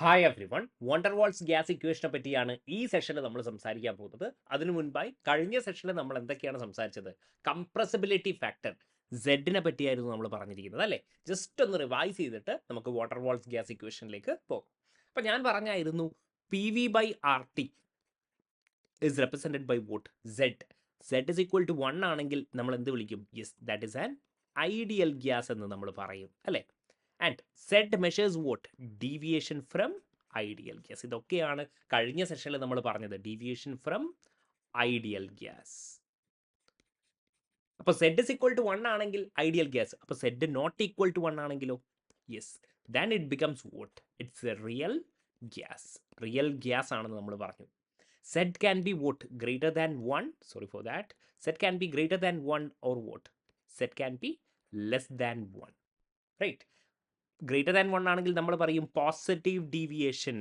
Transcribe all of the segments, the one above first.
Hi every one, വണ്ടർവാൾസ് gas ഇക്വേഷനെ പറ്റിയാണ് ഈ സെഷനിൽ നമ്മൾ സംസാരിക്കാൻ പോകുന്നത്. അതിനു മുൻപായി കഴിഞ്ഞ സെഷനിൽ നമ്മൾ എന്തൊക്കെയാണ് സംസാരിച്ചത്? കംപ്രസിബിലിറ്റി ഫാക്ടർ സെഡിനെ പറ്റിയായിരുന്നു നമ്മൾ പറഞ്ഞിരിക്കുന്നത് അല്ലേ? ജസ്റ്റ് ഒന്ന് റിവൈസ് ചെയ്തിട്ട് നമുക്ക് വാട്ടർവാൾസ് ഗ്യാസ് ഇക്വേഷനിലേക്ക് പോകാം. അപ്പം ഞാൻ പറഞ്ഞായിരുന്നു P V by R T is represented by what Z. Z is equal to 1 ആണെങ്കിൽ നമ്മൾ എന്ത് വിളിക്കും? Yes, that is an ideal gas എന്ന് നമ്മൾ പറയും അല്ലേ? And Z measures what? Deviation from ideal gas. ഇതൊക്കെയാണ് കഴിഞ്ഞ സെഷനിൽ നമ്മൾ പറഞ്ഞത്, ഡീവിയേഷൻ ഫ്രം ഐഡിയൽ ഗ്യാസ്. അപ്പോൾ സെഡ് ഇസ് ഈക്വൽ ടു 1 ആണെങ്കിൽ ഐഡിയൽ ഗ്യാസ്. അപ്പോൾ സെഡ് നോട്ട് ഈക്വൽ ടു 1 ആണെങ്കിലോ? Yes, then it becomes vote? It's a real gas. Real gas ആണെന്ന് നമ്മൾ പറഞ്ഞു. Z can be what? Greater than 1. Sorry for that. Z can be greater than 1 or what? Z can be less than 1. Right? Greater than 1 ആണെങ്കിൽ നമ്മൾ പറയും positive deviation.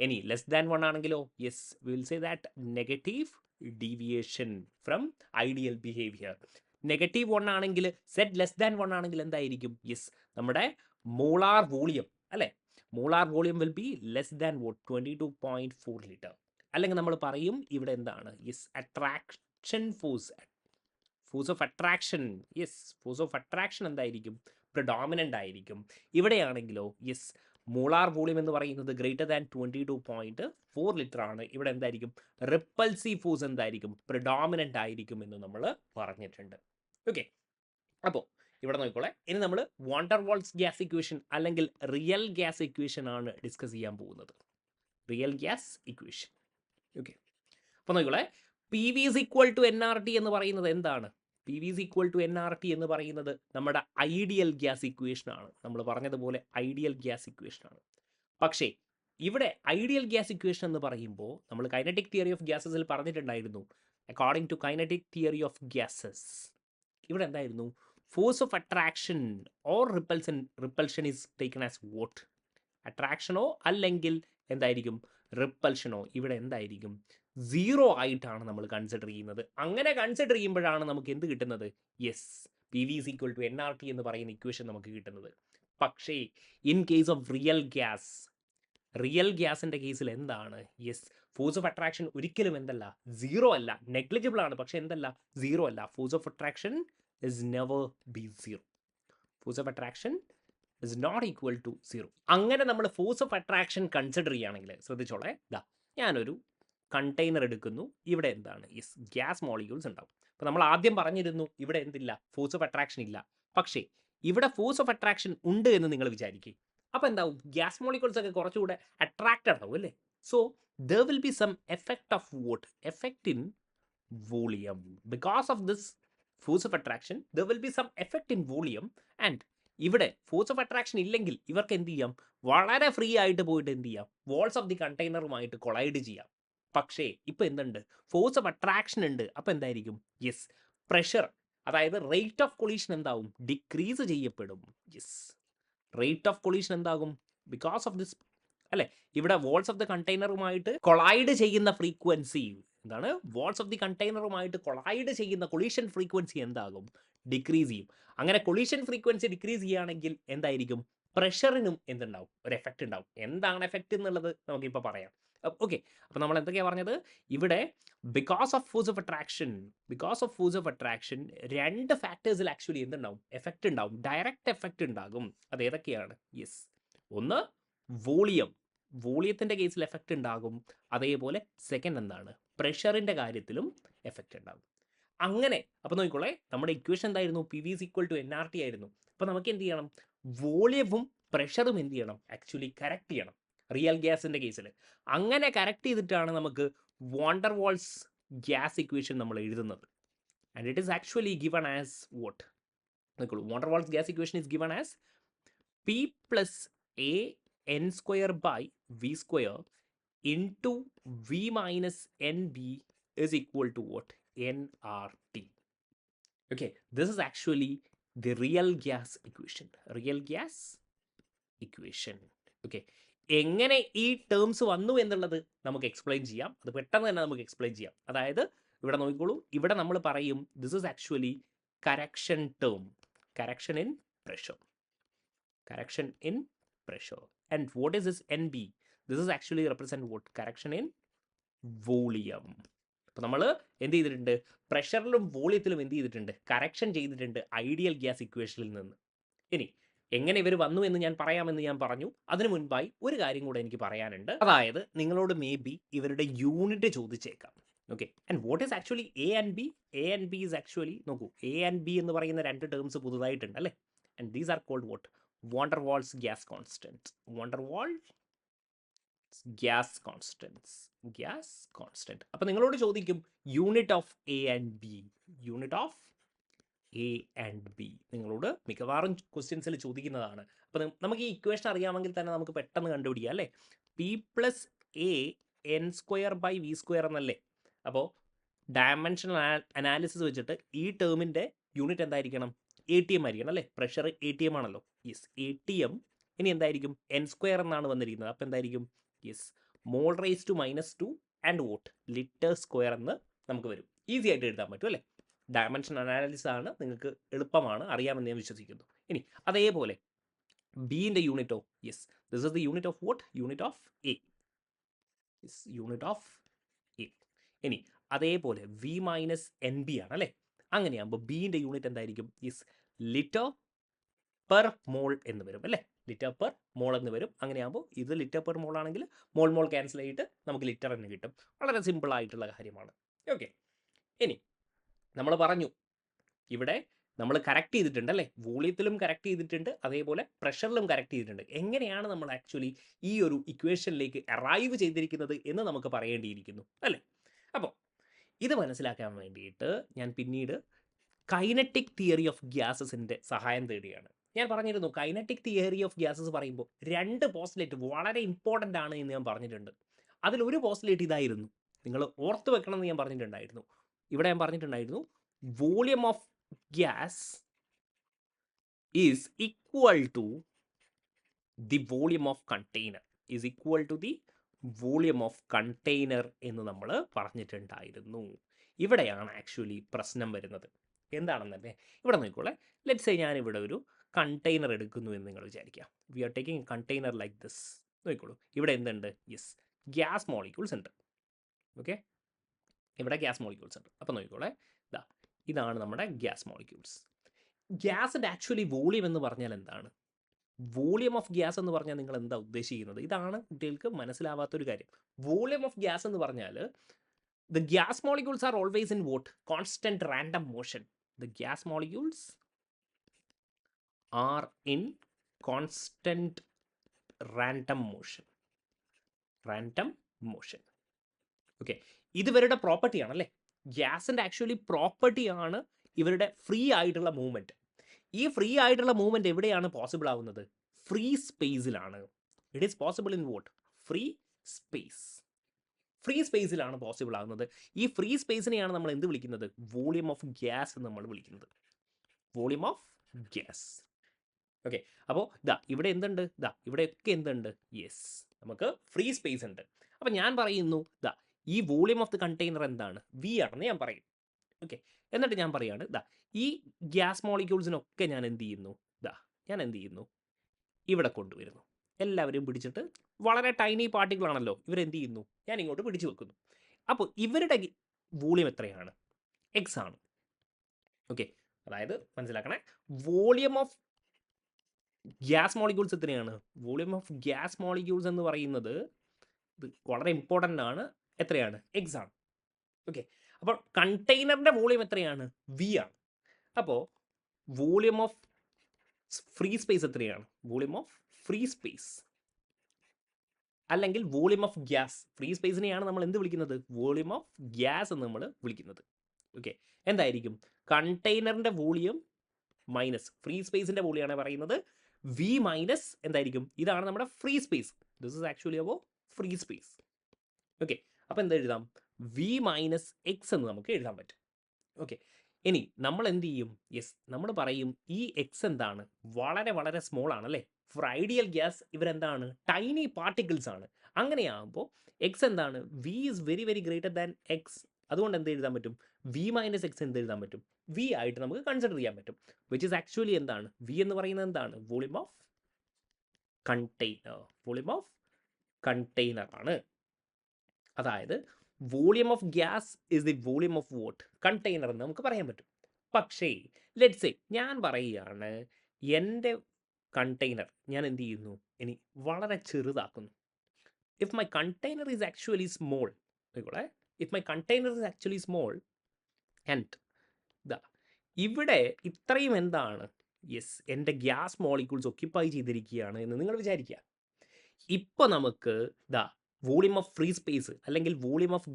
ഇനി less than 1 ആണെങ്കിലോ? Yes, we will say that negative deviation from ideal behaviour. Negative 1 ആണെങ്കിൽ, Z less than 1 ആണെങ്കിൽ എന്തായിരിക്കും? Yes, നമ്മുടെ molar volume അല്ലേ? Molar volume will be less than vote? 22.4 litre. അല്ലെങ്കിൽ നമ്മൾ പറയും ഇവിടെ എന്താണ്? Yes, attraction force. Force of attraction. Yes, force of attraction എന്തായിരിക്കും? പ്രിഡോമിനൻ്റ് ആയിരിക്കും. ഇവിടെയാണെങ്കിലോ? യെസ്, മോളാർ വോളിയം എന്ന് പറയുന്നത് ഗ്രേറ്റർ ദാൻ 22.4 ലിറ്റർ ആണ്. ഇവിടെ എന്തായിരിക്കും? റിപ്പൾസീവ് ഫോഴ്സ് എന്തായിരിക്കും? പ്രിഡോമിനൻ്റ് ആയിരിക്കും എന്ന് നമ്മൾ പറഞ്ഞിട്ടുണ്ട്. ഓക്കെ, അപ്പോൾ ഇവിടെ നോക്കിക്കോളെ. ഇനി നമ്മൾ വാണ്ടർവാൾസ് ഗ്യാസ് ഇക്വേഷൻ അല്ലെങ്കിൽ റിയൽ ഗ്യാസ് ഇക്വേഷൻ ആണ് ഡിസ്കസ് ചെയ്യാൻ പോകുന്നത്. Real gas equation. ഓക്കെ, അപ്പോൾ നോക്കിക്കോളെ. P V is equal to N R T എന്ന് പറയുന്നത് എന്താണ്? P V is equal to N R T എന്ന് പറയുന്നത് നമ്മുടെ ഐഡിയൽ ഗ്യാസ് ഇക്വേഷൻ ആണ്. നമ്മൾ പറഞ്ഞതുപോലെ ഐഡിയൽ ഗ്യാസ് ഇക്വേഷൻ ആണ്. പക്ഷേ ഇവിടെ ഐഡിയൽ ഗ്യാസ് ഇക്വേഷൻ എന്ന് പറയുമ്പോൾ നമ്മൾ കൈനറ്റിക് തിയറി ഓഫ് ഗ്യാസസിൽ പറഞ്ഞിട്ടുണ്ടായിരുന്നു, according to kinetic theory of gases ഇവിടെ എന്തായിരുന്നു? Force of attraction or repulsion is taken as what? അട്രാക്ഷനോ അല്ലെങ്കിൽ എന്തായിരിക്കും? റിപ്പൽഷനോ ഇവിടെ എന്തായിരിക്കും? 0 ആയിട്ടാണ് നമ്മൾ കൺസിഡർ ചെയ്യുന്നത്. അങ്ങനെ കൺസിഡർ ചെയ്യുമ്പോഴാണ് നമുക്ക് എന്ത് കിട്ടുന്നത്? Yes, P V is equal to N R T എന്ന് പറയുന്ന ഇക്വേഷൻ നമുക്ക് കിട്ടുന്നത്. പക്ഷേ in case of real gas, real ഗ്യാസിൻ്റെ കേസിൽ എന്താണ്? യെസ്, ഫോഴ്സ് ഓഫ് അട്രാക്ഷൻ ഒരിക്കലും എന്തല്ല? 0 അല്ല. നെഗ്ലിജിബിൾ ആണ്, പക്ഷെ എന്തല്ല? 0 അല്ല. Force of attraction is never be 0. Force of attraction is not equal to 0. അങ്ങനെ നമ്മൾ ഫോഴ്സ് ഓഫ് അട്രാക്ഷൻ കൺസിഡർ ചെയ്യുകയാണെങ്കിൽ ശ്രദ്ധിച്ചോളെ, ഇതാ ഞാനൊരു കണ്ടെയ്നർ എടുക്കുന്നു. ഇവിടെ എന്താണ്? യെസ്, ഗ്യാസ് മോളിക്യൂൾസ് ഉണ്ടാവും. അപ്പോൾ നമ്മൾ ആദ്യം പറഞ്ഞിരുന്നു ഇവിടെ എന്തില്ല? ഫോഴ്സ് ഓഫ് അട്രാക്ഷൻ ഇല്ല. പക്ഷേ ഇവിടെ ഫോഴ്സ് ഓഫ് അട്രാക്ഷൻ ഉണ്ട് എന്ന് നിങ്ങൾ വിചാരിക്കും. അപ്പോൾ എന്താവും? ഗ്യാസ് മോളിക്യൂൾസ് ഒക്കെ കുറച്ചുകൂടെ അട്രാക്റ്റഡ് ആവും അല്ലേ? So there will be some effect of what? Effect in volume. Because of this force of attraction there will be some effect in volume. And ഇവിടെ ഫോഴ്സ് ഓഫ് അട്രാക്ഷൻ ഇല്ലെങ്കിൽ ഇവർക്ക് എന്ത് ചെയ്യാം? വളരെ ഫ്രീ ആയിട്ട് പോയിട്ട് എന്ത് ചെയ്യാം? വാൾസ് ഓഫ് ദി കണ്ടെയ്നറുമായിട്ട് കൊളൈഡ് ചെയ്യാം. പക്ഷേ ഇപ്പം എന്തുണ്ട്? ഫോഴ്സ് ഓഫ് അട്രാക്ഷൻ ഉണ്ട്. അപ്പോൾ എന്തായിരിക്കും? യെസ്, പ്രഷർ, അതായത് റേറ്റ് ഓഫ് കൊളീഷൻ എന്താവും? ഡിക്രീസ് ചെയ്യപ്പെടും. യെസ്, റേറ്റ് ഓഫ് കൊളീഷൻ എന്താകും? ബിക്കോസ് ഓഫ് ദിസ് അല്ലേ? ഇവിടെ വാൾസ് ഓഫ് ദി കണ്ടെയ്നറുമായിട്ട് കൊളൈഡ് ചെയ്യുന്ന ഫ്രീക്വൻസി എന്താണ്? വാൾസ് ഓഫ് ദി കണ്ടെയ്നറുമായിട്ട് കൊളൈഡ് ചെയ്യുന്ന കൊളീഷൻ ഫ്രീക്വൻസി എന്താകും? ഡിക്രീസ് ചെയ്യും. അങ്ങനെ കൊളീഷൻ ഫ്രീക്വൻസി ഡിക്രീസ് ചെയ്യുകയാണെങ്കിൽ എന്തായിരിക്കും? പ്രഷറിനും എന്തുണ്ടാവും? ഒരു എഫക്റ്റ് ഉണ്ടാവും. എന്താണ് എഫക്റ്റ് എന്നുള്ളത് നമുക്കിപ്പോൾ പറയാം. ഓക്കെ, അപ്പോൾ നമ്മൾ എന്തൊക്കെയാണ് പറഞ്ഞത്? ഇവിടെ because of force of attraction രണ്ട് ഫാക്ടേഴ്സിൽ ആക്ച്വലി എന്തുണ്ടാവും? എഫക്റ്റ് ഉണ്ടാവും. ഡയറക്റ്റ് എഫക്റ്റ് ഉണ്ടാകും. അത് ഏതൊക്കെയാണ്? യെസ്, ഒന്ന് വോളിയം. വോളിയത്തിൻ്റെ കേസിൽ എഫക്റ്റ് ഉണ്ടാകും. അതേപോലെ സെക്കൻഡ് എന്താണ്? പ്രഷറിൻ്റെ കാര്യത്തിലും എഫക്റ്റ് ഉണ്ടാകും. അങ്ങനെ അപ്പോൾ നോക്കിക്കോളെ, നമ്മുടെ ഇക്വേഷൻ എന്തായിരുന്നു? P V is equal to N R T ആയിരുന്നു. അപ്പോൾ നമുക്ക് എന്ത് ചെയ്യണം? വോളിയവും പ്രഷറും എന്ത് ചെയ്യണം? ആക്ച്വലി കറക്റ്റ് ചെയ്യണം റിയൽ ഗ്യാസിൻ്റെ കേസിൽ. അങ്ങനെ കറക്റ്റ് ചെയ്തിട്ടാണ് നമുക്ക് വാണ്ടർവാൾസ് ഗ്യാസ് ഇക്വേഷൻ നമ്മൾ എഴുതുന്നത്. And it is actually given as what? നോക്കോളൂ, van der Waals gas equation is given as P plus A N square by V square into v minus nb is equal to what? nRT. Okay, this is actually the real gas equation. Real gas equation. Okay, എങ്ങനെ ഈ terms വന്നു എന്നുള്ളത് നമുക്ക് explain ചെയ്യാം. അത് പെട്ടെന്ന് തന്നെ നമുക്ക് എക്സ്പ്ലെയിൻ ചെയ്യാം. അതായത് ഇവിടെ നോക്കിക്കോളൂ, ഇവിടെ നമ്മൾ പറയും this is actually correction term. Correction in pressure. Correction in pressure. And what is this NB? This is actually represent what correction in volume. അപ്പോൾ നമ്മൾ എന്ത് ചെയ്തിട്ടുണ്ട്, പ്രഷറിലും വോളിയത്തിലും എന്ത് ചെയ്തിട്ടുണ്ട്, കറക്ഷൻ ചെയ്തിട്ടുണ്ട് ഐഡിയൽ ഗ്യാസ് ഇക്വേഷനിൽ നിന്ന്. ഇനി എങ്ങനെ ഇവർ വന്നു എന്ന് ഞാൻ പറയാമെന്ന് ഞാൻ പറഞ്ഞു. അതിനു മുൻപായി ഒരു കാര്യം കൂടെ എനിക്ക് പറയാനുണ്ട്. അതായത് നിങ്ങളോട് മേ ബി ഇവരുടെ യൂണിറ്റ് ചോദിച്ചേക്കാം. Okay, and what is actually A and B? A and B is actually, നോക്കൂ, എ ആൻഡ് ബി എന്ന് പറയുന്ന രണ്ട് ടേംസ് പുതുതായിട്ടുണ്ട് അല്ലേ. And these are called what? Van der Waals gas constant. Van der Waal gas constants. Gas constant. അപ്പോൾ നിങ്ങളോട് ചോദിക്കും unit of A and B. Unit of A and B നിങ്ങളോട് മിക്കവാറും ക്വസ്റ്റ്യൻസിൽ ചോദിക്കുന്നതാണ്. അപ്പോൾ നമുക്ക് ഈ ഇക്വേഷൻ അറിയാമെങ്കിൽ തന്നെ നമുക്ക് പെട്ടെന്ന് കണ്ടുപിടിക്കാം അല്ലേ. P plus A N square by V square എന്നല്ലേ. അപ്പോൾ ഡയമെൻഷണൽ അനാലിസിസ് വെച്ചിട്ട് ഈ ടേമിൻ്റെ യൂണിറ്റ് എന്തായിരിക്കണം? എ ടി എം ആയിരിക്കണം അല്ലേ. പ്രഷർ എ ടി എം ആണല്ലോ. Yes, A T M. ഇനി എന്തായിരിക്കും? എൻ സ്ക്വയർ എന്നാണ് വന്നിരിക്കുന്നത്. അപ്പോൾ എന്തായിരിക്കും? Yes, mole raise to -2 and what litre square എന്ന് നമുക്ക് വരും. ഈസി ആയിട്ട് എഴുതാൻ പറ്റും അല്ലേ. ഡയമെൻഷൻ അനാലിസിസ് ആണ്, നിങ്ങൾക്ക് എളുപ്പമാണ്, അറിയാമെന്ന് ഞാൻ വിശ്വസിക്കുന്നു. ഇനി അതേപോലെ ബിൻ്റെ യൂണിറ്റോ? Yes, this is the unit of what? Unit of a. Yes, unit of a. ഇനി അതേപോലെ വി മൈനസ് എൻ ബി ആണ് അല്ലേ. അങ്ങനെയാകുമ്പോൾ ബിൻ്റെ യൂണിറ്റ് എന്തായിരിക്കും? യെസ്, ലിറ്റർ പെർ മോൾ എന്ന് വരും അല്ലേ. ലിറ്റർ പെർ മോൾ എന്ന് വരും. അങ്ങനെയാകുമ്പോൾ ഇത് ലിറ്റർ പെർ മോൾ ആണെങ്കിൽ മോൾ ക്യാൻസൽ ചെയ്തിട്ട് നമുക്ക് ലിറ്റർ എന്ന് കിട്ടും. വളരെ സിമ്പിൾ ആയിട്ടുള്ള കാര്യമാണ്. ഓക്കെ, ഇനി നമ്മൾ പറഞ്ഞു ഇവിടെ നമ്മൾ കറക്റ്റ് ചെയ്തിട്ടുണ്ട് അല്ലേ. വോളിയത്തിലും കറക്റ്റ് ചെയ്തിട്ടുണ്ട്, അതേപോലെ പ്രഷറിലും കറക്റ്റ് ചെയ്തിട്ടുണ്ട്. എങ്ങനെയാണ് നമ്മൾ ആക്ച്വലി ഈ ഒരു ഇക്വേഷനിലേക്ക് അറൈവ് ചെയ്തിരിക്കുന്നത് എന്ന് നമുക്ക് പറയേണ്ടിയിരിക്കുന്നു അല്ലേ. അപ്പോൾ ഇത് മനസ്സിലാക്കാൻ വേണ്ടിയിട്ട് ഞാൻ പിന്നീട് കൈനറ്റിക് തിയറി ഓഫ് ഗ്യാസസിൻ്റെ സഹായം തേടുകയാണ്. ഞാൻ പറഞ്ഞിരുന്നു കൈനറ്റിക് തിയറി ഓഫ് ഗ്യാസസ് പറയുമ്പോൾ രണ്ട് പോസ്റ്റുലേറ്റ് വളരെ ഇമ്പോർട്ടൻ്റ് ആണ് എന്ന് ഞാൻ പറഞ്ഞിട്ടുണ്ട്. അതിലൊരു പോസ്റ്റുലേറ്റ് ഇതായിരുന്നു, നിങ്ങൾ ഓർത്ത് വെക്കണം എന്ന് ഞാൻ പറഞ്ഞിട്ടുണ്ടായിരുന്നു. ഇവിടെ ഞാൻ പറഞ്ഞിട്ടുണ്ടായിരുന്നു volume of gas is equal to the volume of container. Is equal to the volume of container എന്ന് നമ്മൾ പറഞ്ഞിട്ടുണ്ടായിരുന്നു. ഇവിടെയാണ് ആക്ച്വലി പ്രശ്നം വരുന്നത്. എന്താണെന്നല്ലേ, ഇവിടെ നോക്കിക്കോളെ. ലെറ്റ്സ് സേ ഞാനിവിടെ ഒരു കണ്ടെയ്നർ എടുക്കുന്നു എന്ന് നിങ്ങൾ വിചാരിക്കാം. We are taking a container like this. നോക്കിക്കോളൂ, ഇവിടെ എന്തുണ്ട്? യെസ്, ഗ്യാസ് മോളിക്യൂൾസ് ഉണ്ട്. ഓക്കെ, ഇവിടെ ഗ്യാസ് മോളിക്യൂൾസ് ഉണ്ട്. അപ്പോൾ നോക്കിക്കോളെ, ഇതാണ് നമ്മുടെ ഗ്യാസ് മോളിക്യൂൾസ്. ഗ്യാസിൻ്റെ ആക്ച്വലി വോളിയം എന്ന് പറഞ്ഞാൽ എന്താണ്? വോളിയം ഓഫ് ഗ്യാസ് എന്ന് പറഞ്ഞാൽ നിങ്ങൾ എന്താ ഉദ്ദേശിക്കുന്നത്? ഇതാണ് കുട്ടികൾക്ക് മനസ്സിലാവാത്തൊരു കാര്യം. വോളിയം ഓഫ് ഗ്യാസ് എന്ന് പറഞ്ഞാൽ the gas molecules are always in what? Constant random motion. The gas molecules are in constant random motion. Random motion. Okay, ഇത് ഇവരുടെ പ്രോപ്പർട്ടി ആണല്ലേ. ഗ്യാസിൻ്റെ ആക്ച്വലി പ്രോപ്പർട്ടി ആണ് ഇവരുടെ ഫ്രീ ആയിട്ടുള്ള മൂവ്മെൻറ്റ്. ഈ ഫ്രീ ആയിട്ടുള്ള മൂവ്മെൻറ്റ് എവിടെയാണ് പോസിബിൾ ആവുന്നത്? ഫ്രീ സ്പേസിലാണ്. It is possible in what? Free space. Free സ്പേസിലാണ് പോസിബിൾ ആകുന്നത്. ഈ ഫ്രീ സ്പേസിനെയാണ് നമ്മൾ എന്ത് വിളിക്കുന്നത്? വോളിയം ഓഫ് ഗ്യാസ് എന്ന് നമ്മൾ വിളിക്കുന്നത്. Volume of gas. ഓക്കെ, അപ്പോൾ ഇവിടെ എന്തുണ്ട്? ഇവിടെയൊക്കെ എന്തുണ്ട്? യെസ്, നമുക്ക് ഫ്രീ സ്പേസ് ഉണ്ട്. അപ്പോൾ ഞാൻ പറയുന്നു ഈ വോളിയം ഓഫ് ദി കണ്ടെയ്നർ എന്താണ്? വി ആണെന്ന് ഞാൻ പറയും. ഓക്കെ, എന്നിട്ട് ഞാൻ പറയാണ് ഈ ഗ്യാസ് മോളിക്യൂൾസിനൊക്കെ ഞാൻ എന്ത് ചെയ്യുന്നു? ഞാൻ എന്ത് ചെയ്യുന്നു? ഇവിടെ കൊണ്ടുവരുന്നു. എല്ലാവരും പിടിച്ചിട്ട്, വളരെ ടൈനി പാർട്ടിക്കിളാണല്ലോ, ഇവരെന്ത് ചെയ്യുന്നു? ഞാൻ ഇങ്ങോട്ട് പിടിച്ചു വെക്കുന്നു. അപ്പോൾ ഇവരുടെ വോളിയം എത്രയാണ്? എക്സ് ആണ്. ഓക്കെ, അതായത് മനസ്സിലാക്കണേ, വോളിയം ഓഫ് ഗ്യാസ് മോളിക്യൂൾസ് എത്രയാണ്? വോളിയം ഓഫ് ഗ്യാസ് മോളിക്യൂൾസ് എന്ന് പറയുന്നത് ഇത് വളരെ ഇമ്പോർട്ടൻ്റ് ആണ്. എത്രയാണ്? എക്സ് ആണ്. ഓക്കെ, അപ്പോൾ കണ്ടെയ്നറിൻ്റെ വോളിയം എത്രയാണ്? വി ആണ്. അപ്പോൾ വോളിയം ഓഫ് ഫ്രീ സ്പേസ് എത്രയാണ്? വോളിയം ഓഫ് ഫ്രീ സ്പേസ് അല്ലെങ്കിൽ വോളിയം ഓഫ് ഗ്യാസ്. ഫ്രീ സ്പേസിനെയാണ് നമ്മൾ എന്ത് വിളിക്കുന്നത്? വോളിയം ഓഫ് ഗ്യാസ് എന്ന് നമ്മൾ വിളിക്കുന്നത്. ഓക്കെ, എന്തായിരിക്കും? കണ്ടെയ്നറിൻ്റെ വോളിയം മൈനസ് ഫ്രീ സ്പേസിൻ്റെ വോളിയമാണ് പറയുന്നത്. വി മൈനസ് എന്തായിരിക്കും? ഇതാണ് നമ്മുടെ free space. This is actually about free space. Okay, അപ്പോൾ എന്താ എഴുതാം? വി മൈനസ് എക്സ് എന്ന് നമുക്ക് എഴുതാൻ പറ്റും. ഓക്കെ, ഇനി നമ്മൾ എന്ത് ചെയ്യും? യെസ്, നമ്മൾ പറയും ഈ എക്സ് എന്താണ്? വളരെ വളരെ സ്മോൾ ആണല്ലേ. ഫോർ ഐഡിയൽ ഗ്യാസ് ഇവരെന്താണ്? ടൈനി പാർട്ടിക്കിൾസ് ആണ്. അങ്ങനെയാകുമ്പോൾ എക്സ് എന്താണ്? V is very very greater than x. അതുകൊണ്ട് എന്ത് എഴുതാൻ പറ്റും? വി മൈനസ് എക്സ് എന്ത് എഴുതാൻ പറ്റും? വി ആയിട്ട് നമുക്ക് കൺസിഡർ ചെയ്യാൻ പറ്റും. വിച്ച് ഈസ് ആക്ച്വലി എന്താണ്? വി എന്ന് പറയുന്നത് എന്താണ്? Volume of container. Volume of container ആണ്. അതായത് volume of gas is the volume of what container എന്ന് നമുക്ക് പറയാൻ പറ്റും. പക്ഷേ ലെറ്റ്സ് സേ ഞാൻ പറയുകയാണ് എൻ്റെ കണ്ടെയ്നർ ഞാൻ എന്ത് ചെയ്യുന്നു, ഇനി വളരെ ചെറുതാക്കുന്നു. If my container is actually small, if my container is actually small and ഇതാ ഇവിടെ ഇത്രയും എന്താണ്, യെസ് എൻ്റെ ഗ്യാസ് മോളിക്യൂൾസ് ഒക്യുപ്പൈ ചെയ്തിരിക്കുകയാണ് എന്ന് നിങ്ങൾ വിചാരിക്കുക. ഇപ്പോൾ നമുക്ക് ഇതാ വോളിയം ഓഫ് ഫ്രീ സ്പേസ് അല്ലെങ്കിൽ വോളിയം ഓഫ്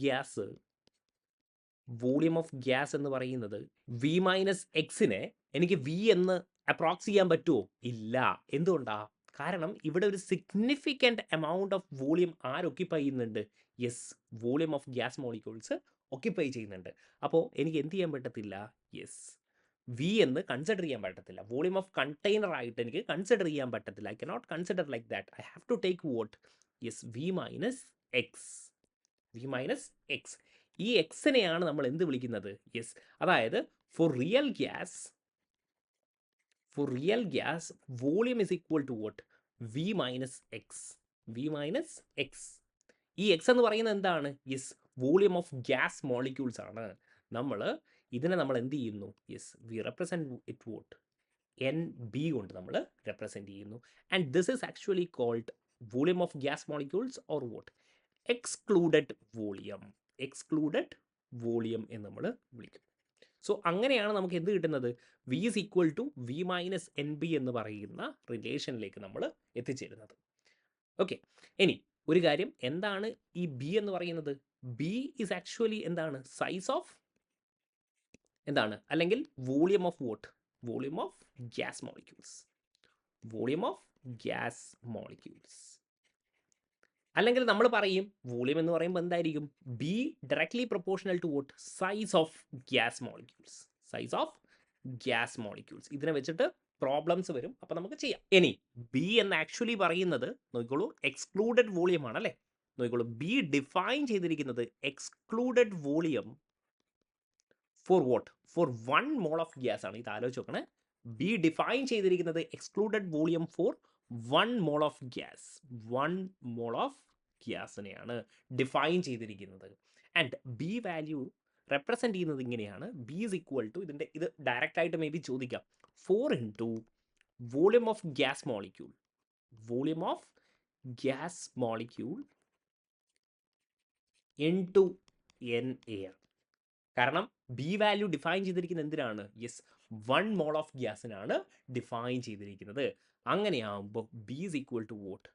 ഗ്യാസ് എന്ന് പറയുന്നത് വി മൈനസ് എക്സിനെ എനിക്ക് വി എന്ന് അപ്രോക്സ് ചെയ്യാൻ പറ്റുമോ? ഇല്ല. എന്തുകൊണ്ടാ? കാരണം ഇവിടെ ഒരു significant amount of volume occupy ചെയ്യുന്നുണ്ട്? Yes, volume of gas molecules occupy ചെയ്യുന്നുണ്ട്. അപ്പോൾ എനിക്ക് എന്ത് ചെയ്യാൻ പറ്റത്തില്ല? യെസ്, വി എന്ന് കൺസിഡർ ചെയ്യാൻ പറ്റത്തില്ല. വോളിയം ഓഫ് കണ്ടെയ്നർ ആയിട്ട് എനിക്ക് കൺസിഡർ ചെയ്യാൻ പറ്റത്തില്ല. I cannot consider like that. I have to take what? Yes, V minus X. ഈ എക്സിനെയാണ് നമ്മൾ എന്ത് വിളിക്കുന്നത്? യെസ്, അതായത് for real gas volume is equal to what? V minus X. ഈ എക്സ് എന്ന് പറയുന്നത് എന്താണ്? Yes, volume of gas molecules ആണ്. ഇതിനെ നമ്മൾ എന്ത് ചെയ്യുന്നു? Yes, we represent it what? N B കൊണ്ട് നമ്മൾ റെപ്രസെൻറ്റ് ചെയ്യുന്നു. And this is actually called volume of gas molecules or what? Excluded volume എന്ന് നമ്മൾ വിളിക്കും. സോ അങ്ങനെയാണ് നമുക്ക് എന്ത് കിട്ടുന്നത്? V is equal to V minus N B എന്ന് പറയുന്ന റിലേഷനിലേക്ക് നമ്മൾ എത്തിച്ചേരുന്നത്. ഓക്കെ, ഇനി ഒരു കാര്യം, എന്താണ് ഈ ബി എന്ന് പറയുന്നത്? ബി ഈസ് ആക്ച്വലി എന്താണ്? സൈസ് ഓഫ് എന്താണ്, അല്ലെങ്കിൽ volume of what? Volume of gas molecules. അല്ലെങ്കിൽ നമ്മൾ പറയും വോളിയം എന്ന് പറയുമ്പോൾ എന്തായിരിക്കും? B directly proportional to what? Size of gas molecules. ഇതിനെ വെച്ചിട്ട് പ്രോബ്ലംസ് വരും, അപ്പോൾ നമുക്ക് ചെയ്യാം. ഇനി ബി എന്ന് ആക്ച്വലി പറയുന്നത് നോക്കിക്കോളൂ, എക്സ്ക്ലൂഡഡ് വോളിയം ആണല്ലേ. നോക്കിക്കോളൂ, ബി ഡിഫൈൻ ചെയ്തിരിക്കുന്നത് excluded volume for what? For 1 mole of gas ആണ്. ഇത് ആലോചിച്ച് നോക്കണേ. ബി ഡിഫൈൻ ചെയ്തിരിക്കുന്നത് excluded volume for 1 mole of ഗ്യാസിനെയാണ് ഡിഫൈൻ ചെയ്തിരിക്കുന്നത്. ആൻഡ് ബി വാല്യൂ റെപ്രസെൻറ്റ് ചെയ്യുന്നത് ഇങ്ങനെയാണ്. ബി ഈസ് ഈക്വൽ ടു, ഇത് ഡയറക്റ്റ് ആയിട്ട് മേ ബി ചോദിക്കാം, 4 into volume of gas molecule into N air. കാരണം ബി വാല്യൂ ഡിഫൈൻ ചെയ്തിരിക്കുന്നത് എന്തിനാണ്? യെസ്, 1 മോൾ ഓഫ് ഗ്യാസിനാണ് ഡിഫൈൻ ചെയ്തിരിക്കുന്നത്. അങ്ങനെയാകുമ്പോൾ B is equal to what?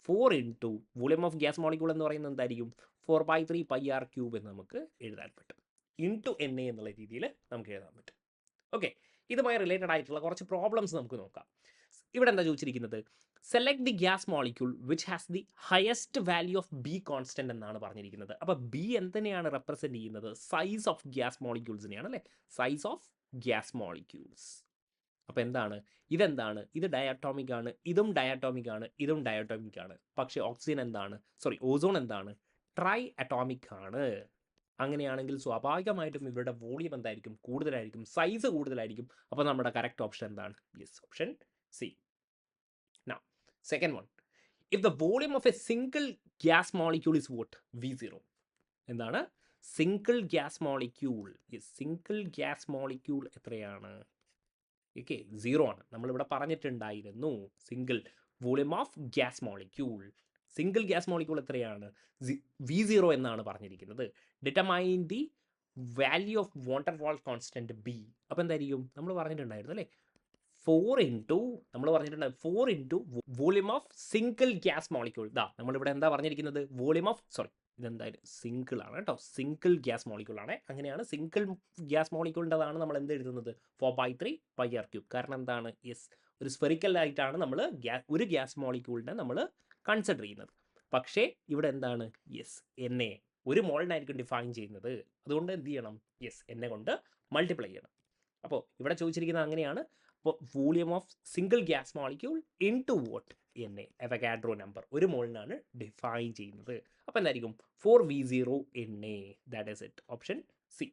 4 into volume of gas molecule എന്ന് പറയുന്നത് എന്തായിരിക്കും? 4/3 πr³ എന്ന് നമുക്ക് എഴുതാൻ പറ്റും. ഇൻറ്റു എൻ എ എന്നുള്ള രീതിയിൽ നമുക്ക് എഴുതാൻ പറ്റും. ഓക്കെ, ഇതുമായി റിലേറ്റഡ് ആയിട്ടുള്ള കുറച്ച് പ്രോബ്ലംസ് നമുക്ക് നോക്കാം. ഇവിടെ എന്താ ചോദിച്ചിരിക്കുന്നത്? Select the gas molecule which has the highest value of B constant എന്നാണ് പറഞ്ഞിരിക്കുന്നത്. അപ്പോൾ ബി എന്തിനെയാണ് റെപ്രസെൻറ്റ് ചെയ്യുന്നത്? സൈസ് ഓഫ് ഗ്യാസ് മോളിക്യൂൾസിനെയാണ് അല്ലേ? Size of gas molecules. അപ്പോൾ എന്താണ് ഇതെന്താണ്? ഇത് ഡയറ്റോമിക് ആണ്, ഇതും ഡയറ്റോമിക് ആണ്. പക്ഷേ ഓസോൺ എന്താണ്? ട്രൈ അറ്റോമിക് ആണ്. അങ്ങനെയാണെങ്കിൽ സ്വാഭാവികമായിട്ടും ഇവരുടെ വോളിയം എന്തായിരിക്കും? കൂടുതലായിരിക്കും, സൈസ് കൂടുതലായിരിക്കും. അപ്പോൾ നമ്മുടെ കറക്റ്റ് ഓപ്ഷൻ എന്താണ്? Yes, option C. Now, second one, if the volume of a single gas molecule is what? V0. എന്താണ്? സിംഗിൾ ഗ്യാസ് മോളിക്യൂൾ എത്രയാണ്? ഓക്കെ, 0 ആണ്. നമ്മളിവിടെ പറഞ്ഞിട്ടുണ്ടായിരുന്നു single volume of gas molecule. Single gas molecule എത്രയാണ്? V0 എന്നാണ് പറഞ്ഞിരിക്കുന്നത്. Determine the value of wander wall constant B. അപ്പോൾ എന്തായിരിക്കും? നമ്മൾ പറഞ്ഞിട്ടുണ്ടായിരുന്നു അല്ലേ, 4 into volume of single gas molecule. നമ്മളിവിടെ എന്താ പറഞ്ഞിരിക്കുന്നത്? വോളിയം ഓഫ് ഇതെന്തായാലും സിംഗിൾ ആണ് കേട്ടോ, സിംഗിൾ ഗ്യാസ് മോളിക്യൂൾ ആണ്. അങ്ങനെയാണ് സിംഗിൾ ഗ്യാസ് മോളിക്യൂളിൻ്റെതാണ് നമ്മൾ എന്ത് എഴുതുന്നത്? 4/3 πr³. കാരണം എന്താണ്? യെസ്, ഒരു സ്ഫെറിക്കൽ ആയിട്ടാണ് നമ്മൾ ഒരു ഗ്യാസ് മോളിക്യൂളിനെ നമ്മൾ കൺസിഡർ ചെയ്യുന്നത്. പക്ഷേ ഇവിടെ എന്താണ്? യെസ്, എൻ എ ഒരു മോളിനായിരിക്കും ഡിഫൈൻ ചെയ്യുന്നത്. അതുകൊണ്ട് എന്ത് ചെയ്യണം? യെസ്, എന്നെ കൊണ്ട് മൾട്ടിപ്ലൈ ചെയ്യണം. അപ്പോൾ ഇവിടെ ചോദിച്ചിരിക്കുന്നത് അങ്ങനെയാണ്. അപ്പോൾ volume of single gas molecule into what? N A, Avogadro number, ഒരു മോളിനാണ് ഡിഫൈൻ ചെയ്യുന്നത്. അപ്പോൾ എന്തായിരിക്കും? 4V0 NA. That is it, option C.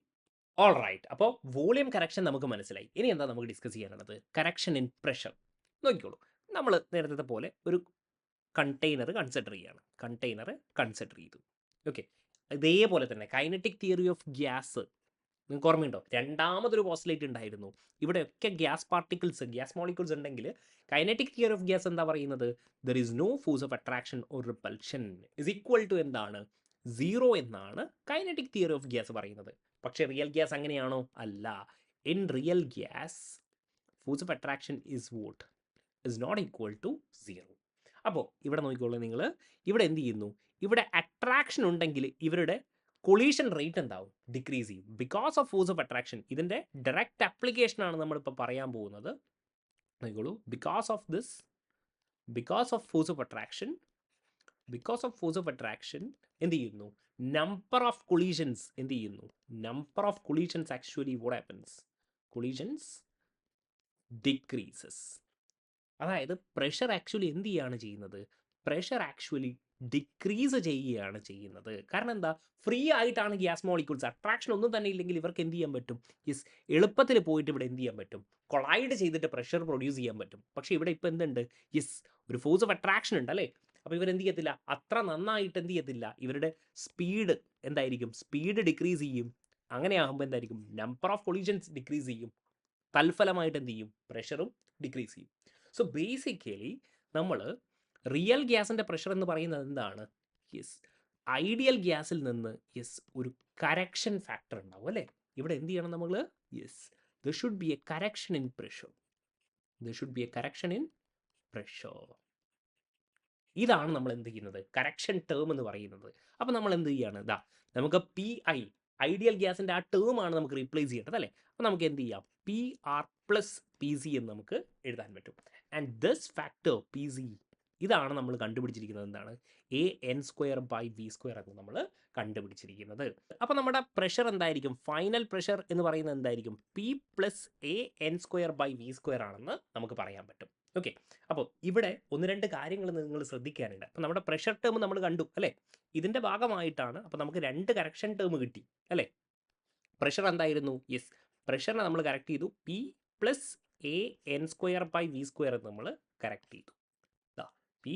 All right, അപ്പോൾ വോളിയം കറക്ഷൻ നമുക്ക് മനസ്സിലായി. ഇനി എന്താ നമുക്ക് ഡിസ്കസ് ചെയ്യാനുള്ളത്? Correction in pressure. നോക്കിക്കോളൂ, നമ്മൾ നേരത്തെ പോലെ ഒരു കണ്ടെയ്നർ കൺസിഡർ ചെയ്തു. ഓക്കെ, ഇതേപോലെ തന്നെ കൈനറ്റിക് തിയറി ഓഫ് ഗ്യാസ് നിങ്ങൾക്ക് ഓർമ്മയുണ്ടോ? രണ്ടാമതൊരു പോസ്റ്റ്ലേറ്റ് ഉണ്ടായിരുന്നു. ഇവിടെയൊക്കെ ഗ്യാസ് പാർട്ടിക്കിൾസ്, ഗ്യാസ് മോളിക്യൂൾസ് ഉണ്ടെങ്കിൽ കൈനറ്റിക് തിയറി ഓഫ് ഗ്യാസ് എന്താ പറയുന്നത്? There is no force of attraction or repulsion is equal to എന്താണ്? 0 എന്നാണ് കൈനറ്റിക് തിയറി ഓഫ് ഗ്യാസ് പറയുന്നത്. പക്ഷേ റിയൽ ഗ്യാസ് അങ്ങനെയാണോ? അല്ല. In real gas force of attraction is what is not equal to 0. അപ്പോൾ ഇവിടെ നോക്കിക്കോളൂ നിങ്ങൾ, ഇവിടെ എന്ത് ചെയ്യുന്നു? ഇവിടെ അട്രാക്ഷൻ ഉണ്ടെങ്കിൽ ഇവരുടെ കൊളീഷൻ റേറ്റ് എന്താവും? ഡിക്രീസ് ചെയ്യും because of force of attraction. ഇതിൻ്റെ ഡയറക്റ്റ് ആപ്ലിക്കേഷൻ ആണ് നമ്മളിപ്പോൾ പറയാൻ പോകുന്നത്. നോക്കിക്കോളൂ, because of force of attraction എന്ത് ചെയ്യുന്നു? നമ്പർ ഓഫ് കൊളീഷൻസ് എന്ത് ചെയ്യുന്നു? Number of collisions actually what happens? Collisions decreases. അതായത് പ്രഷർ ആക്ച്വലി എന്ത് ചെയ്യുകയാണ് ചെയ്യുന്നത്? പ്രഷർ ആക്ച്വലി ഡിക്രീസ് ചെയ്യുകയാണ് ചെയ്യുന്നത്. കാരണം എന്താ? ഫ്രീ ആയിട്ടാണ് ഗ്യാസ് മോളിക്യൂൾസ്. അട്രാക്ഷൻ ഒന്നും തന്നെ ഇല്ലെങ്കിൽ ഇവർക്ക് എന്ത് ചെയ്യാൻ പറ്റും? യെസ്, എളുപ്പത്തിൽ പോയിട്ട് ഇവിടെ എന്ത് ചെയ്യാൻ പറ്റും? കൊളൈഡ് ചെയ്തിട്ട് പ്രഷർ പ്രൊഡ്യൂസ് ചെയ്യാൻ പറ്റും. പക്ഷേ ഇവിടെ ഇപ്പോൾ എന്തുണ്ട്? യെസ്, ഒരു ഫോഴ്സ് ഓഫ് അട്രാക്ഷൻ ഉണ്ട് അല്ലേ? അപ്പോൾ ഇവരെന്ത് ചെയ്യത്തില്ല? അത്ര നന്നായിട്ട് എന്ത് ചെയ്യത്തില്ല? ഇവരുടെ സ്പീഡ് എന്തായിരിക്കും? സ്പീഡ് ഡിക്രീസ് ചെയ്യും. അങ്ങനെയാകുമ്പോൾ എന്തായിരിക്കും? നമ്പർ ഓഫ് കൊളീഷൻസ് ഡിക്രീസ് ചെയ്യും. തൽഫലമായിട്ട് എന്ത് ചെയ്യും? പ്രഷറും ഡിക്രീസ് ചെയ്യും. സോ ബേസിക്കലി നമ്മൾ റിയൽ ഗ്യാസിൻ്റെ പ്രഷർ എന്ന് പറയുന്നത് എന്താണ്? യെസ്, ഐഡിയൽ ഗ്യാസിൽ നിന്ന് ഒരു കറക്ഷൻ ഫാക്ടർ ഉണ്ടാവും അല്ലേ? ഇവിടെ എന്ത് ചെയ്യണം നമ്മൾ? Yes, there should be A correction in pressure. ഇതാണ് നമ്മൾ എന്ത് ചെയ്യുന്നത്? കറക്ഷൻ ടേം എന്ന് പറയുന്നത്. അപ്പോൾ നമ്മൾ എന്ത് ചെയ്യാണ്? നമുക്ക് PI ഐഡിയൽ ഗ്യാസിൻ്റെ ആ ടേം ആണ് നമുക്ക് റീപ്ലേസ് ചെയ്യേണ്ടത് അല്ലേ? അപ്പോൾ നമുക്ക് എന്ത് ചെയ്യാം? PR + PC എന്ന് നമുക്ക് എഴുതാൻ പറ്റും. ആൻഡ് ദിസ് ഫാക്ടർ PC, ഇതാണ് നമ്മൾ കണ്ടുപിടിച്ചിരിക്കുന്നത്. എന്താണ്? AN²/V² എന്ന് നമ്മൾ കണ്ടുപിടിച്ചിരിക്കുന്നത്. അപ്പോൾ നമ്മുടെ പ്രഷർ എന്തായിരിക്കും? ഫൈനൽ പ്രഷർ എന്ന് പറയുന്നത് എന്തായിരിക്കും? P + AN²/V² ആണെന്ന് നമുക്ക് പറയാൻ പറ്റും. ഓക്കെ, അപ്പോൾ ഇവിടെ 1-2 കാര്യങ്ങൾ നിങ്ങൾ ശ്രദ്ധിക്കാനുണ്ട്. അപ്പോൾ നമ്മുടെ പ്രഷർ ടേം നമ്മൾ കണ്ടു അല്ലേ? ഇതിൻ്റെ ഭാഗമായിട്ടാണ് അപ്പോൾ നമുക്ക് 2 കറക്ഷൻ ടേം കിട്ടി അല്ലേ? പ്രഷർ എന്തായിരുന്നു? യെസ്, പ്രഷറിനെ നമ്മൾ കറക്റ്റ് ചെയ്തു. P + AN²/V² എന്ന് നമ്മൾ കറക്റ്റ് ചെയ്തു. P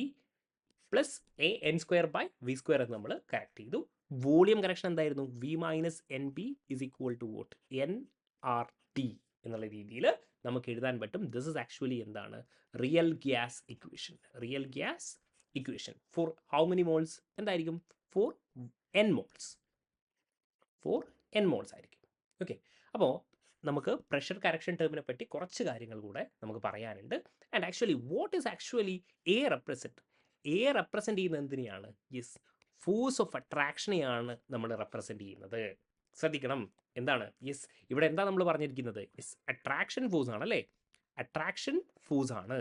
+ AN²/V² എന്ന് നമ്മൾ കറക്റ്റ് ചെയ്തു. വോളിയം കറക്ഷൻ എന്തായിരുന്നു? V - NB = what? nRT എന്നുള്ള രീതിയിൽ നമുക്ക് എഴുതാൻ പറ്റും. ദിസ് ഇസ് ആക്ച്വലി എന്താണ്? Real gas equation for how many moles? എന്തായിരിക്കും? ഫോർ N മോൾസ് ആയിരിക്കും. ഓക്കെ, അപ്പോൾ നമുക്ക് പ്രഷർ കറക്ഷൻ ടേമിനെ പറ്റി കുറച്ച് കാര്യങ്ങൾ കൂടെ നമുക്ക് പറയാനുണ്ട്. And actually what is actually A represent ചെയ്യുന്നത് എന്തിനെയാണ്? യെസ്, ഫോഴ്സ് ഓഫ് അട്രാക്ഷനെയാണ് നമ്മൾ റെപ്രസെൻറ്റ് ചെയ്യുന്നത്. ശ്രദ്ധിക്കണം, എന്താണ്? യെസ്, ഇവിടെ എന്താ നമ്മൾ പറഞ്ഞിരിക്കുന്നത്? യെസ്, അട്രാക്ഷൻ ഫോഴ്സ് ആണ് അല്ലേ? അട്രാക്ഷൻ ഫോഴ്സ് ആണ്.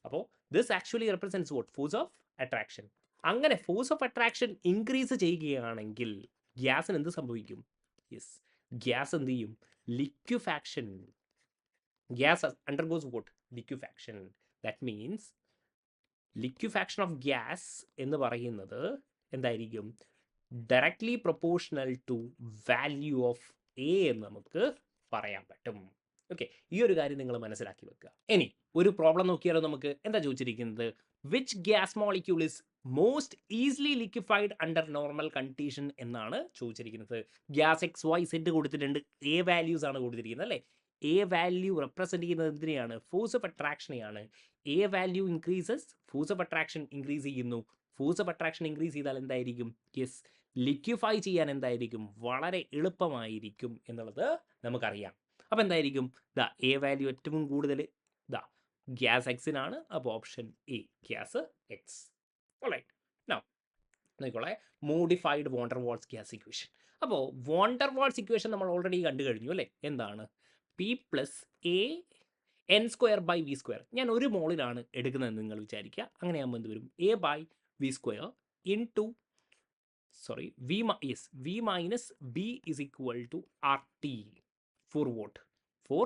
അപ്പോൾ this actually represents what? Force of attraction. അങ്ങനെ ഫോഴ്സ് ഓഫ് അട്രാക്ഷൻ ഇൻക്രീസ് ചെയ്യുകയാണെങ്കിൽ ഗ്യാസിന് എന്ത് സംഭവിക്കും? യെസ്, ഗ്യാസ് എന്ത് ചെയ്യും? Liquefaction. Gas undergoes what? Liquefaction. That means liquefaction of gas എന്ന് പറയുന്നത് എന്തായിരിക്കും? Directly proportional to value of A എന്ന് നമുക്ക് പറയാൻ പറ്റും. ഓക്കെ, ഈ ഒരു കാര്യം നിങ്ങൾ മനസ്സിലാക്കി വെക്കുക. ഇനി ഒരു പ്രോബ്ലം നോക്കിയാലോ നമുക്ക്? എന്താ ചോദിച്ചിരിക്കുന്നത്? Which gas molecule is most easily liquefied under normal condition എന്നാണ് ചോദിച്ചിരിക്കുന്നത്. ഗ്യാസ് XYZ കൊടുത്തിട്ടുണ്ട്. എ വാല്യൂസ് ആണ് കൊടുത്തിരിക്കുന്നത് അല്ലേ? എ വാല്യൂ റെപ്രസെൻറ്റ് ചെയ്യുന്നത് എന്തിനെയാണ്? ഫോഴ്സ് ഓഫ് അട്രാക്ഷനെയാണ്. A value increases, force of attraction increase ചെയ്യുന്നു. ഫോഴ്സ് ഓഫ് അട്രാക്ഷൻ ഇൻക്രീസ് ചെയ്താൽ എന്തായിരിക്കും? യെസ്, ലിക്വിഫൈ ചെയ്യാൻ എന്തായിരിക്കും? വളരെ എളുപ്പമായിരിക്കും എന്നുള്ളത് നമുക്കറിയാം. അപ്പോൾ എന്തായിരിക്കും? എ വാല്യൂ ഏറ്റവും കൂടുതൽ ഗ്യാസ് എക്സിനാണ്. അപ്പോൾ option a, gas x. Alright, now നോക്കിക്കോളെ, modified van der Waals gas equation. അപ്പോൾ വാൻ ഡെർ വാൾസ് ഇക്വേഷൻ നമ്മൾ ഓൾറെഡി കണ്ടു കഴിഞ്ഞു അല്ലേ? എന്താണ്? P + AN²/V². ഞാൻ 1 മോളിലാണ് എടുക്കുന്നതെന്ന് നിങ്ങൾ വിചാരിക്കുക. അങ്ങനെയാകുമ്പോൾ എന്ത് വരും? A/V² into V - B = RT for what? For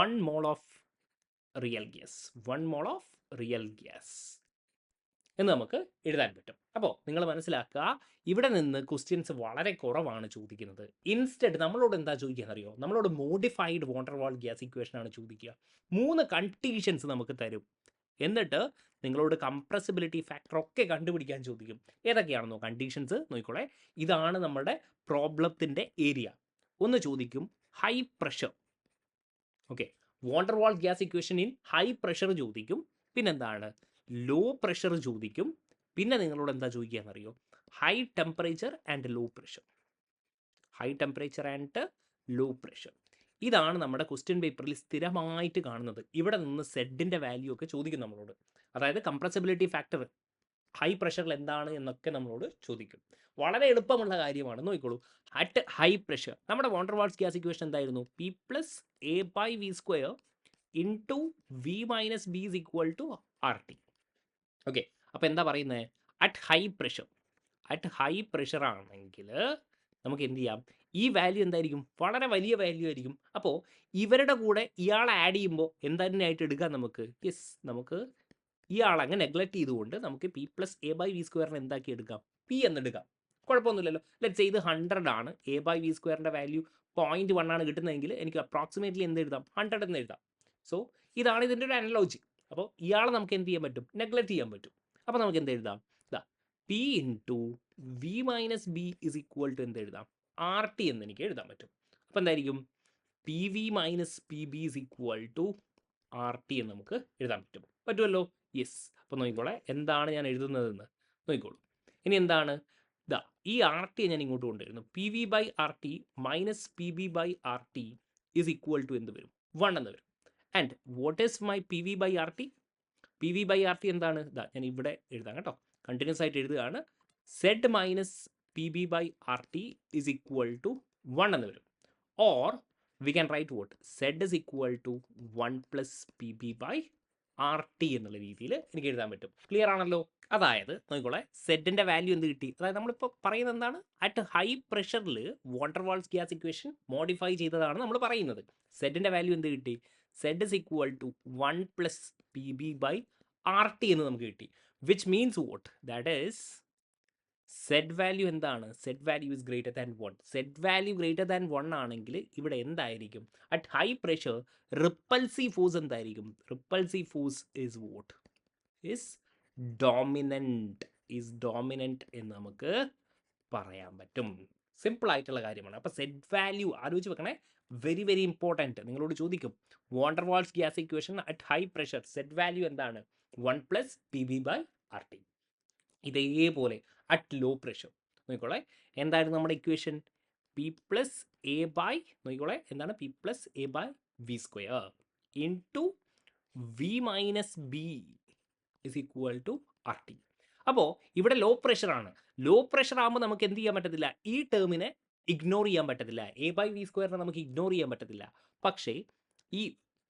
1 mole of real gas എന്ന് നമുക്ക് എഴുതാൻ പറ്റും. അപ്പോൾ നിങ്ങൾ മനസ്സിലാക്കുക, ഇവിടെ നിന്ന് ക്വസ്റ്റ്യൻസ് വളരെ കുറവാണ് ചോദിക്കുന്നത്. ഇൻസ്റ്റെഡ് നമ്മളോട് എന്താ ചോദിക്കുക അറിയോ? നമ്മളോട് മോഡിഫൈഡ് വാൻ ഡെർ വാൾ ഗ്യാസ് ഇക്വേഷൻ ആണ് ചോദിക്കുക. 3 കണ്ടീഷൻസ് നമുക്ക് തരും. എന്നിട്ട് നിങ്ങളോട് കംപ്രസിബിലിറ്റി ഫാക്ടർ ഒക്കെ കണ്ടുപിടിക്കാൻ ചോദിക്കും. ഏതൊക്കെയാണെന്നോ കണ്ടീഷൻസ് നോക്കിക്കോളെ. ഇതാണ് നമ്മുടെ പ്രോബ്ലത്തിൻ്റെ ഏരിയ. ഒന്ന് ചോദിക്കും high pressure. Okay, wander Waal gas equation in high pressure ചോദിക്കും. പിന്നെന്താണ്, ലോ പ്രഷർ ചോദിക്കും. പിന്നെ നിങ്ങളോട് എന്താ ചോദിക്കുക എന്നറിയോ, high temperature and low pressure. High temperature and low pressure. ഇതാണ് നമ്മുടെ ക്വസ്റ്റ്യൻ പേപ്പറിൽ സ്ഥിരമായിട്ട് കാണുന്നത്. ഇവിടെ നിന്ന് സെഡിൻ്റെ വാല്യൂ ഒക്കെ ചോദിക്കും നമ്മളോട്. അതായത് കംപ്രസിബിലിറ്റി ഫാക്ടർ ഹൈ പ്രഷറിൽ എന്താണ് എന്നൊക്കെ നമ്മളോട് ചോദിക്കും. വളരെ എളുപ്പമുള്ള കാര്യമാണ്, നോക്കിക്കോളൂ. അറ്റ് ഹൈ പ്രഷർ നമ്മുടെ വാണ്ടർ വാൾസ് ഗ്യാസ് ഇക്വേഷൻ എന്തായിരുന്നു, P plus A by V square into V minus B is equal to R T. Okay, അപ്പോൾ എന്താ പറയുന്നത്, at high pressure. At high pressure ആണെങ്കിൽ നമുക്ക് എന്ത് ചെയ്യാം, ഈ വാല്യൂ എന്തായിരിക്കും, വളരെ വലിയ വാല്യൂ ആയിരിക്കും. അപ്പോൾ ഇവരുടെ കൂടെ ഇയാളെ ആഡ് ചെയ്യുമ്പോൾ എന്തായിട്ട് എടുക്കാം നമുക്ക്, യെസ്, നമുക്ക് ഇയാളങ്ങ് നെഗ്ലക്ട് ചെയ്തുകൊണ്ട് നമുക്ക് P plus A by V സ്ക്വയറിന് എന്താക്കി എടുക്കാം, പി എന്നെടുക്കാം. കുഴപ്പമൊന്നുമില്ലല്ലോ. ലെറ്റ്സ് ഇത് 100 ആണ്, എ ബൈ വി സ്ക്വയറിൻ്റെ വാല്യൂ 0.1 ആണ് കിട്ടുന്നതെങ്കിൽ എനിക്ക് അപ്രോക്സിമേറ്റ്ലി എന്ത് എഴുതാം, 100 എന്ന് എഴുതാം. സോ ഇതാണ് ഇതിൻ്റെ ഒരു അനലോജി. അപ്പോൾ ഇയാളെ നമുക്ക് എന്ത് ചെയ്യാൻ പറ്റും, നെഗ്ലക്ട് ചെയ്യാൻ പറ്റും. അപ്പോൾ നമുക്ക് എന്ത് എഴുതാം, ഇതാ P into V minus B is equal to എന്ത് എഴുതാം, ആർ ടി എന്ന് എനിക്ക് എഴുതാൻ പറ്റും. അപ്പോൾ എന്തായിരിക്കും, P V minus P B is equal to R T എന്ന് നമുക്ക് എഴുതാൻ പറ്റും. പറ്റുമല്ലോ, യെസ്. അപ്പോൾ നോക്കിക്കോളെ എന്താണ് ഞാൻ എഴുതുന്നതെന്ന് നോക്കിക്കോളൂ. ഇനി എന്താണ്, ഇതാ ഈ ആർ ടി ഞാൻ ഇങ്ങോട്ട് കൊണ്ടുവരുന്നു. P V by R T minus P B by R T is equal to എന്ത് വരും, 1 എന്ന് വരും. And what is my P V by R T? P V by R T എന്താണ്, ഇതാ ഞാൻ ഇവിടെ എഴുതാം കേട്ടോ, കണ്ടിന്യൂസ് ആയിട്ട് എഴുതുകയാണ്. Z minus P B by R T is equal to 1 എന്ന് വരും. Or we can write what, Z is equal to 1 plus P B by R T എന്നുള്ള രീതിയിൽ എനിക്ക് എഴുതാൻ പറ്റും. ക്ലിയർ ആണല്ലോ. അതായത് നോക്കിക്കോളെ, സെഡിൻ്റെ വാല്യൂ എന്ത് കിട്ടി, അതായത് നമ്മളിപ്പോൾ പറയുന്നത് എന്താണ്, അറ്റ് ഹൈ പ്രഷറിൽ van der Waals gas equation modify ചെയ്തതാണ് നമ്മൾ പറയുന്നത്. സെഡിൻ്റെ വാല്യൂ എന്ത് കിട്ടി, Z is equal to 1 plus P B by R T എന്ന് നമുക്ക് കിട്ടി. Which means what, that is Z value എന്താണ്, Z value is greater than 1. Z value greater than 1 ആണെങ്കിൽ ഇവിടെ എന്തായിരിക്കും, at high pressure repulsive force എന്തായിരിക്കും, repulsive force is what, is dominant, is dominant എന്ന് നമുക്ക് പറയാൻ പറ്റും. സിമ്പിൾ ആയിട്ടുള്ള കാര്യമാണ്. അപ്പോൾ സെഡ് വാല്യൂ ആലോചിച്ച് വെക്കണേ, വെരി വെരി ഇമ്പോർട്ടൻറ്റ്. നിങ്ങളോട് ചോദിക്കും van der Waals gas equation at high pressure Z value എന്താണ്, 1 plus P B by R T. ഇതേപോലെ അറ്റ് ലോ പ്രഷർ നോക്കിക്കോളെ, എന്തായിരുന്നു നമ്മുടെ equation, P plus A by, നോക്കിക്കോളെ എന്താണ്, P plus A by V square into V minus B is equal to R T. അപ്പോൾ ഇവിടെ law പ്രഷറാണ്. Low pressure ആകുമ്പോൾ നമുക്ക് എന്ത് ചെയ്യാൻ പറ്റത്തില്ല, ഈ ടേമിനെ ഇഗ്നോർ ചെയ്യാൻ പറ്റത്തില്ല. എ ബൈ വി സ്ക്വയറിനെ നമുക്ക് ഇഗ്നോർ ചെയ്യാൻ പറ്റത്തില്ല. പക്ഷേ ഈ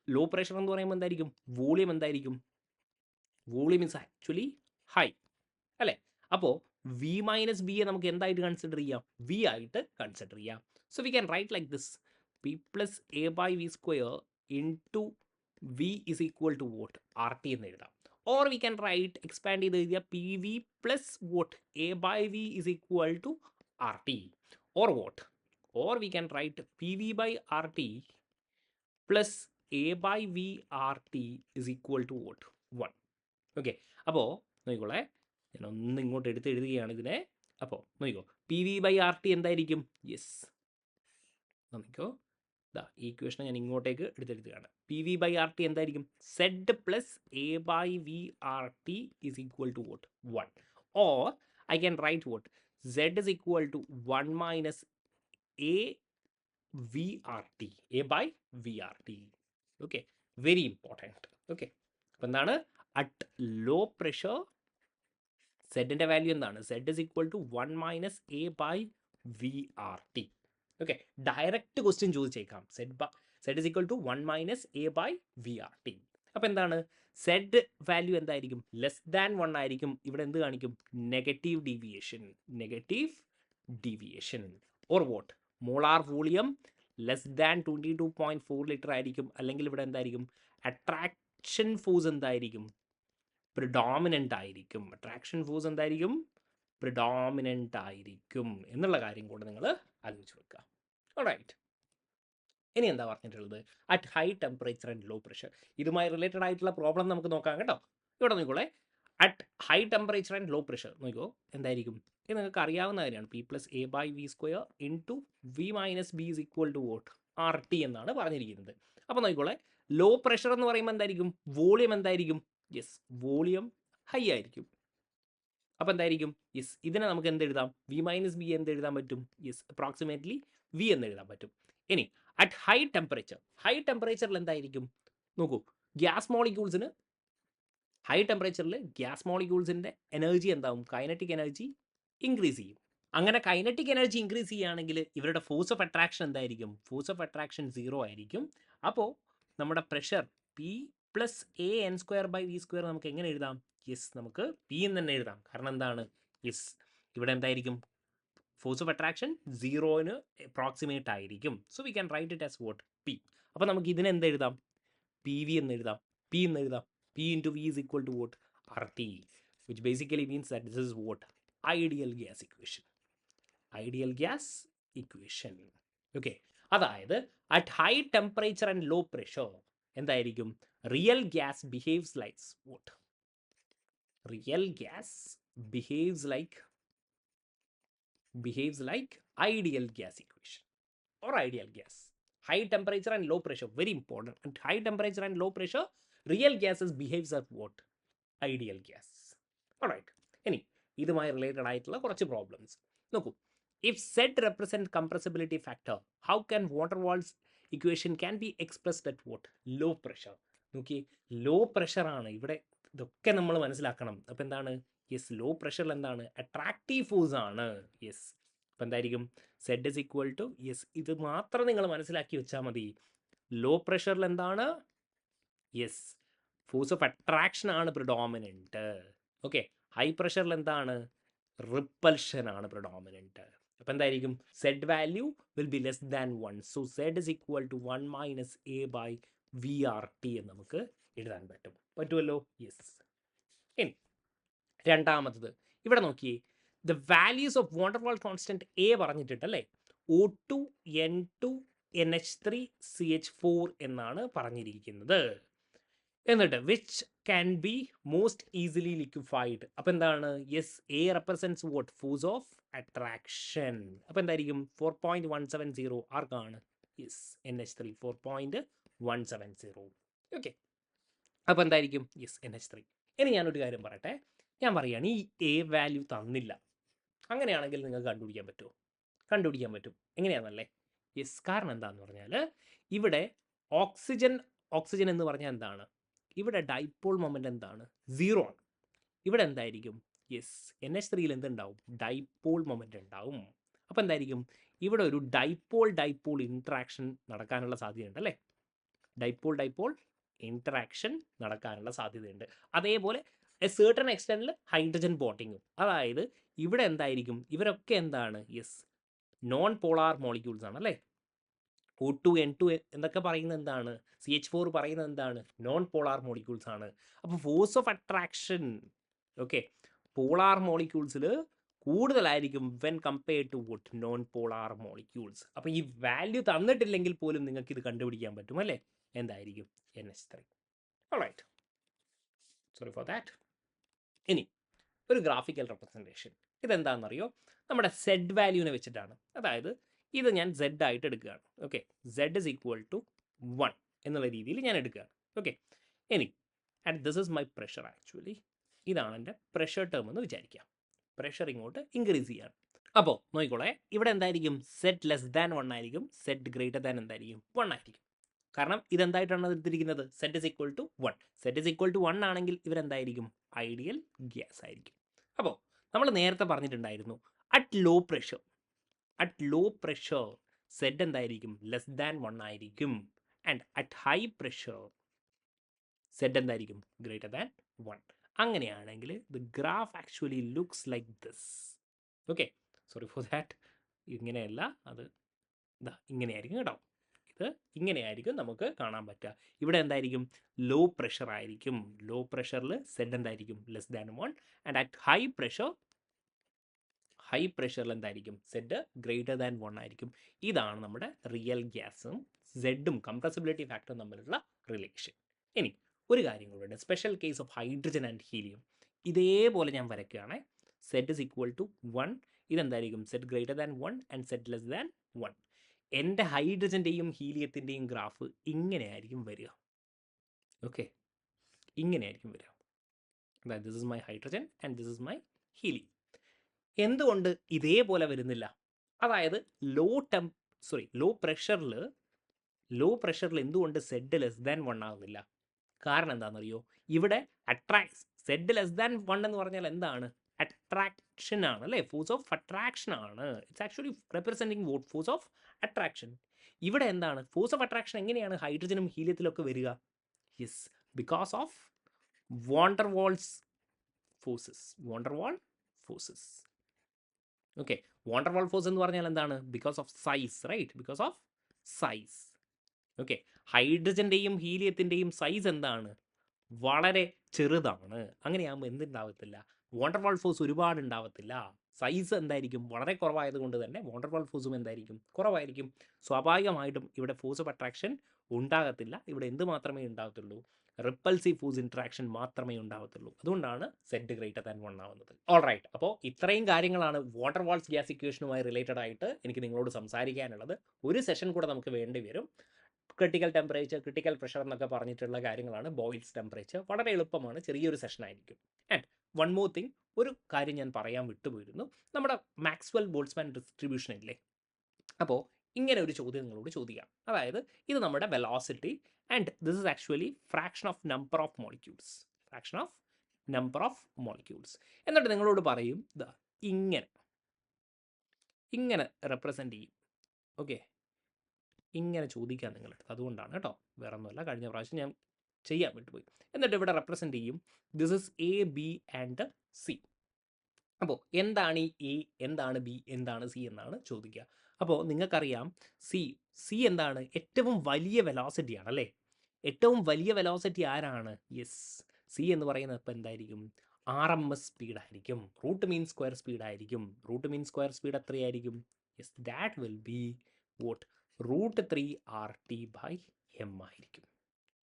ലോ പ്രഷർ എന്ന് പറയുമ്പോൾ എന്തായിരിക്കും, വോളിയം എന്തായിരിക്കും, വോളിയം ഇസ് ആക്ച്വലി ഹൈ അല്ലേ. അപ്പോൾ വി മൈനസ് ബിയെ നമുക്ക് എന്തായിട്ട് കൺസിഡർ ചെയ്യാം, വി ആയിട്ട് കൺസിഡർ ചെയ്യാം. So we can write like this, P plus A by V square into V is equal to what, R T എന്ന് എഴുതാം. Or we can write, expand ചെയ്ത് എഴുതിയ P V plus what A by V is equal to R T. Or what, or we can write P V by R T plus A by V R T is equal to what 1. Okay, അപ്പോൾ നോക്കിക്കോളെ, ഞാൻ ഒന്ന് ഇങ്ങോട്ട് എടുത്ത് എഴുതുകയാണ് ഇതിനെ. അപ്പോൾ നോക്കിക്കോ, P V by R T എന്തായിരിക്കും, യെസ് നോക്കിക്കോ, ഇതാ ഈ ഇക്വേഷൻ ഞാൻ ഇങ്ങോട്ടേക്ക് എടുത്തെഴുതുകയാണ്. P V by R T എന്തായിരിക്കും, Z plus A by V R T is equal to what 1. Or I can write what, Z is equal to 1 minus a V R T, a by V R T. Okay, very important. Okay, അപ്പോൾ എന്താണ്, at low pressure സെഡിൻ്റെ value എന്താണ്, Z is equal to 1 minus a by V R T. Okay, direct question ചോദിച്ചേക്കാം, Z is equal to 1 minus a by V R T. അപ്പോൾ എന്താണ്, Z value എന്തായിരിക്കും, less than 1 ആയിരിക്കും. ഇവിടെ എന്ത് കാണിക്കും, negative deviation, negative deviation. Or what, molar volume less than 22.4 litre ആയിരിക്കും. അല്ലെങ്കിൽ ഇവിടെ എന്തായിരിക്കും, അട്രാക്ഷൻ ഫോഴ്സ് എന്തായിരിക്കും, പ്രിഡോമിനൻ്റ് ആയിരിക്കും. അട്രാക്ഷൻ ഫോഴ്സ് എന്തായിരിക്കും, പ്രിഡോമിനൻ്റ് ആയിരിക്കും എന്നുള്ള കാര്യം കൂടെ നിങ്ങൾ ആലോചിച്ച് വെക്കുക. ഓൾറൈറ്റ്, ഇനി എന്താ പറഞ്ഞിട്ടുള്ളത്, at high temperature and low pressure. ഇതുമായി റിലേറ്റഡ് ആയിട്ടുള്ള പ്രോബ്ലം നമുക്ക് നോക്കാം കേട്ടോ. ഇവിടെ നോക്കിക്കോളെ at high temperature and low pressure നോക്കിക്കോ എന്തായിരിക്കും ഇത് നിങ്ങൾക്ക് അറിയാവുന്ന കാര്യമാണ് P+A/V² into V - B is equal to what RT എന്നാണ് പറഞ്ഞിരിക്കുന്നത്. അപ്പോൾ നോക്കിക്കോളെ ലോ പ്രഷർ എന്ന് പറയുമ്പോൾ എന്തായിരിക്കും വോളിയം എന്തായിരിക്കും യെസ് വോളിയം ഹൈ ആയിരിക്കും. അപ്പോൾ എന്തായിരിക്കും യെസ് ഇതിനെ നമുക്ക് എന്ത് എഴുതാം V - B എന്ത് എഴുതാൻ പറ്റും യെസ് അപ്രോക്സിമേറ്റ്ലി V എന്ന് എഴുതാൻ പറ്റും. ഇനി അറ്റ് ഹൈ ടെമ്പറേച്ചറിൽ എന്തായിരിക്കും നോക്കൂ ഗ്യാസ് മോളിക്യൂൾസിന് ഹൈ ടെമ്പറേച്ചറിൽ ഗ്യാസ് മോളിക്യൂൾസിൻ്റെ എനർജി എന്താവും കൈനറ്റിക് എനർജി ഇൻക്രീസ് ചെയ്യും. അങ്ങനെ കൈനറ്റിക് എനർജി ഇൻക്രീസ് ചെയ്യുകയാണെങ്കിൽ ഇവരുടെ ഫോഴ്സ് ഓഫ് അട്രാക്ഷൻ എന്തായിരിക്കും ഫോഴ്സ് ഓഫ് അട്രാക്ഷൻ 0 ആയിരിക്കും. അപ്പോൾ നമ്മുടെ പ്രഷർ P+AN²/V² നമുക്ക് എങ്ങനെ എഴുതാം യെസ് നമുക്ക് P എന്ന് തന്നെ എഴുതാം. കാരണം എന്താണ് യെസ് ഇവിടെ എന്തായിരിക്കും ഫോഴ്സ് ഓഫ് അട്രാക്ഷൻ 0ന് അപ്രോക്സിമേറ്റ് ആയിരിക്കും. So we can right it as vote P. അപ്പോൾ നമുക്ക് ഇതിനെ എന്ത് എഴുതാം PV എന്ന് എഴുതാം P എന്ന് എഴുതാം P into V is equal to what RT, which basically means that this is what ideal gas equation. Okay, അതായത് at high temperature and low pressure എന്തായിരിക്കും real gas behaves like what real gas behaves like ideal gas equation or ideal gas. High temperature and low pressure, very important. At high temperature and low pressure, real gases behaves as what? Ideal gas. Alright. ഇനി ഇതുമായി related ആയിട്ടുള്ള കുറച്ച് problems നോക്കൂ. If Z represent compressibility factor, how can water walls equation can be expressed at what? Low pressure. നോക്കി low pressure ആണ് ഇവിടെ ഇതൊക്കെ നമ്മൾ മനസ്സിലാക്കണം. അപ്പോൾ എന്താണ് യെസ് ലോ പ്രഷറിൽ എന്താണ് അട്രാക്റ്റീവ് ഫോഴ്സ് ആണ്. യെസ് അപ്പോൾ എന്തായിരിക്കും Z is equal to yes ഇത് മാത്രം നിങ്ങൾ മനസ്സിലാക്കി വെച്ചാൽ മതി. ലോ പ്രഷറിൽ എന്താണ് യെസ് ഫോഴ്സ് ഓഫ് അട്രാക്ഷൻ ആണ് പ്രിഡോമിനൻറ്റ്. ഓക്കെ ഹൈ പ്രഷറിൽ എന്താണ് റിപ്പൽഷൻ ആണ് പ്രിഡോമിനൻറ്റ്. അപ്പോൾ എന്തായിരിക്കും Z value will be less than 1. So Z is equal to 1 - A/VRT എന്ന് നമുക്ക് എഴുതാൻ പറ്റുമല്ലോ. യെസ് ഇനി രണ്ടാമത്തത് ഇവിടെ നോക്കിയേ the values of van der Waals constant a പറഞ്ഞിട്ടുണ്ടല്ലേ O2 N2 NH3 CH4 എന്നാണ് പറഞ്ഞിരിക്കുന്നത്. എന്നിട്ട് which can be most easily liquefied. അപ്പോൾ എന്താണ് yes a represents what force of attraction. അപ്പോൾ എന്തായിരിക്കും 4.170 ആർക്കാണ് യെസ് NH3 4.170. ഓക്കെ അപ്പോൾ എന്തായിരിക്കും യെസ് NH3. ഇനി ഞാനൊരു കാര്യം പറയട്ടെ ഞാൻ പറയുകയാണ് ഈ എ വാല്യൂ തന്നില്ല അങ്ങനെയാണെങ്കിൽ നിങ്ങൾക്ക് കണ്ടുപിടിക്കാൻ പറ്റുമോ കണ്ടുപിടിക്കാൻ പറ്റും. എങ്ങനെയാണെന്നല്ലേ യെസ് കാരണം എന്താണെന്ന് പറഞ്ഞാൽ ഇവിടെ ഓക്സിജൻ എന്ന് പറഞ്ഞാൽ എന്താണ് ഇവിടെ ഡൈപോൾ മൊമെൻ്റ് എന്താണ് 0 ആണ്. ഇവിടെ എന്തായിരിക്കും യെസ് NH3യിൽ എന്തുണ്ടാവും ഡൈപോൾ മൊമെൻ്റ് ഉണ്ടാവും. അപ്പോൾ എന്തായിരിക്കും ഇവിടെ ഒരു ഡൈപോൾ ഇൻട്രാക്ഷൻ നടക്കാനുള്ള സാധ്യതയുണ്ട് അല്ലേ ഡൈപോൾ ഇൻട്രാക്ഷൻ നടക്കാനുള്ള സാധ്യതയുണ്ട്. അതേപോലെ എ സർട്ടൺ എക്സ്റ്റെൻറ്റിൽ ഹൈഡ്രജൻ ബോണ്ടിങ്ങും. അതായത് ഇവിടെ എന്തായിരിക്കും ഇവരൊക്കെ എന്താണ് യെസ് നോൺ പോളാർ മോളിക്യൂൾസ് ആണ് അല്ലേ O2 N2 എന്നൊക്കെ പറയുന്നത് എന്താണ് CH4 പറയുന്നത് എന്താണ് നോൺ പോളാർ മോളിക്യൂൾസ് ആണ്. അപ്പോൾ force of attraction okay polar മോളിക്യൂൾസിൽ കൂടുതലായിരിക്കും when compared to what non polar molecules. അപ്പോൾ ഈ വാല്യൂ തന്നിട്ടില്ലെങ്കിൽ പോലും നിങ്ങൾക്ക് ഇത് കണ്ടുപിടിക്കാൻ പറ്റും അല്ലേ എന്തായിരിക്കും NH3. All right sorry for that. ഇനി ഒരു ഗ്രാഫിക്കൽ റെപ്രസെൻറ്റേഷൻ ഇതെന്താണെന്നറിയോ നമ്മുടെ സെഡ് വാല്യൂവിനെ വെച്ചിട്ടാണ്. അതായത് ഇത് ഞാൻ Z ആയിട്ട് എടുക്കുകയാണ്. Okay Z is equal to 1 എന്നുള്ള രീതിയിൽ ഞാൻ എടുക്കുകയാണ്. ഓക്കെ ഇനി and this is my pressure actually ഇതാണ് എൻ്റെ പ്രഷർ ടേം എന്ന് വിചാരിക്കാം. പ്രഷർ ഇങ്ങോട്ട് ഇൻക്രീസ് ചെയ്യാണ്. അപ്പോൾ നോക്കിക്കോളെ ഇവിടെ എന്തായിരിക്കും Z ലെസ് ദാൻ 1 ആയിരിക്കും Z ഗ്രേറ്റർ ദാൻ എന്തായിരിക്കും 1 ആയിരിക്കും. കാരണം ഇതെന്തായിട്ടാണ് എടുത്തിരിക്കുന്നത് Z is equal to 1. Z is equal to 1 ആണെങ്കിൽ ഇവരെന്തായിരിക്കും ഐഡിയൽ ഗ്യാസ് ആയിരിക്കും. അപ്പോൾ നമ്മൾ നേരത്തെ പറഞ്ഞിട്ടുണ്ടായിരുന്നു അറ്റ് ലോ പ്രഷർ Z എന്തായിരിക്കും ലെസ് ദാൻ 1 ആയിരിക്കും and at high pressure Z എന്തായിരിക്കും ഗ്രേറ്റർ ദാൻ 1. അങ്ങനെയാണെങ്കിൽ the graph actually looks like this. Okay sorry for that ഇങ്ങനെയല്ല അത് ഇങ്ങനെയായിരിക്കും കേട്ടോ. ഇത് ഇങ്ങനെയായിരിക്കും നമുക്ക് കാണാൻ പറ്റുക. ഇവിടെ എന്തായിരിക്കും ലോ പ്രഷർ ആയിരിക്കും. ലോ പ്രഷറിൽ Z എന്തായിരിക്കും less than 1 and at high പ്രഷറിൽ എന്തായിരിക്കും Z ഗ്രേറ്റർ ദാൻ 1 ആയിരിക്കും. ഇതാണ് നമ്മുടെ റിയൽ ഗ്യാസും സെഡും കംപ്രസിബിലിറ്റി ഫാക്ടറും തമ്മിലുള്ള റിലേഷൻ. ഇനി ഒരു കാര്യം കൂടെ, special case of hydrogen and helium. ഇതേപോലെ ഞാൻ വരയ്ക്കുകയാണ്. Z is equal to 1. ഇതെന്തായിരിക്കും? Z greater than 1 and Z less than 1. എൻ്റെ ഹൈഡ്രജൻ്റെയും ഹീലിയത്തിൻ്റെയും ഗ്രാഫ് ഇങ്ങനെയായിരിക്കും വരിക. ഓക്കെ, ഇങ്ങനെയായിരിക്കും വരിക. അതായത് this is my hydrogen and this is my helium. എന്തുകൊണ്ട് ഇതേപോലെ വരുന്നില്ല? അതായത് ലോ പ്രഷറിൽ എന്തുകൊണ്ട് സെഡ് ലെസ് ദാൻ 1 ആകുന്നില്ല? കാരണം എന്താണെന്നറിയോ? ഇവിടെ സെഡ് ലെസ് ദാൻ 1 എന്ന് പറഞ്ഞാൽ എന്താണ്? അട്രാക്ഷൻ ആണ് അല്ലേ? ഫോഴ്സ് ഓഫ് അട്രാക്ഷൻ ആണ്. It's actually representing what? Force of attraction. ഇവിടെ എന്താണ് ഫോഴ്സ് ഓഫ് അട്രാക്ഷൻ? എങ്ങനെയാണ് ഹൈഡ്രജനും ഹീലിയത്തിലൊക്കെ വരിക? Yes, because of van der Waals forces. Okay, van der Waals force എന്ന് പറഞ്ഞാൽ എന്താണ്? Because of size, right? Because of size. Okay, ഹൈഡ്രജൻ്റെയും ഹീലിയത്തിൻ്റെയും സൈസ് എന്താണ്? വളരെ ചെറുതാണ്. അങ്ങനെയാകുമ്പോൾ എന്തുണ്ടാവത്തില്ല? വാണ്ടർവാൾ ഫോഴ്സ് ഒരുപാട് ഉണ്ടാവത്തില്ല. സൈസ് എന്തായിരിക്കും? വളരെ കുറവായതുകൊണ്ട് തന്നെ വാണ്ടർവാൾ ഫോഴ്സും എന്തായിരിക്കും? കുറവായിരിക്കും. സ്വാഭാവികമായിട്ടും ഇവിടെ ഫോഴ്സ് ഓഫ് അട്രാക്ഷൻ ഉണ്ടാകത്തില്ല. ഇവിടെ എന്ത് മാത്രമേ ഉണ്ടാകത്തുള്ളൂ? റിപ്പൾസീവ് ഫോഴ്സ് ഇൻട്രാക്ഷൻ മാത്രമേ ഉണ്ടാകത്തുള്ളൂ. അതുകൊണ്ടാണ് സെഡ് ഗ്രേറ്റർ ദാൻ 1 ആവുന്നത്. ഓൾ റൈറ്റ്, അപ്പോൾ ഇത്രയും കാര്യങ്ങളാണ് വാണ്ടർവാൾസ് ഗ്യാസ് ഇക്വേഷനുമായി റിലേറ്റഡ് ആയിട്ട് എനിക്ക് നിങ്ങളോട് സംസാരിക്കാനുള്ളത്. ഒരു സെഷൻ കൂടെ നമുക്ക് വേണ്ടി വരും. ക്രിട്ടിക്കൽ ടെമ്പറേച്ചർ, ക്രിട്ടിക്കൽ പ്രഷർ എന്നൊക്കെ പറഞ്ഞിട്ടുള്ള കാര്യങ്ങളാണ്. ബോയിൽസ് ടെമ്പറേച്ചർ വളരെ എളുപ്പമാണ്, ചെറിയൊരു സെഷൻ ആയിരിക്കും. ആൻഡ് വൺ മോർ തിങ്, ഒരു കാര്യം ഞാൻ പറയാൻ വിട്ടുപോയിരുന്നു. നമ്മുടെ മാക്സ്വെൽ ബോൾട്ട്സ്മാൻ ഡിസ്ട്രിബ്യൂഷൻ ഇല്ലേ? അപ്പോൾ ഇങ്ങനെ ഒരു ചോദ്യം നിങ്ങളോട് ചോദിക്കാം. അതായത് ഇത് നമ്മുടെ velocity and this is actually fraction of number of molecules. എന്നിട്ട് നിങ്ങളോട് പറയും ഇങ്ങനെ റെപ്രസെൻ്റ് ചെയ്യും. ഓക്കെ, ഇങ്ങനെ ചോദിക്കാം നിങ്ങളടുത്ത്. അതുകൊണ്ടാണ് കേട്ടോ, വേറെ ഒന്നുമല്ല. കഴിഞ്ഞ പ്രാവശ്യം ഞാൻ ചെയ്യാൻ വിട്ടുപോയി. എന്നിട്ട് ഇവിടെ റെപ്രസെൻ്റ് ചെയ്യും this is A, B and C. അപ്പോൾ എന്താണ് ഈ എ, എന്താണ് ബി, എന്താണ് സി എന്നാണ് ചോദിക്കുക. അപ്പോൾ നിങ്ങൾക്കറിയാം സി എന്താണ്? ഏറ്റവും വലിയ വെലോസിറ്റി ആണ് അല്ലേ? ഏറ്റവും വലിയ വെലോസിറ്റി ആരാണ്? യെസ്, സി എന്ന് പറയുന്നത് ഇപ്പം എന്തായിരിക്കും? RMS സ്പീഡായിരിക്കും. റൂട്ട് മീൻ സ്ക്വയർ സ്പീഡായിരിക്കും. റൂട്ട് മീൻ സ്ക്വയർ സ്പീഡ് എത്രയായിരിക്കും? Yes, that will be what? √3RT/m ആയിരിക്കും.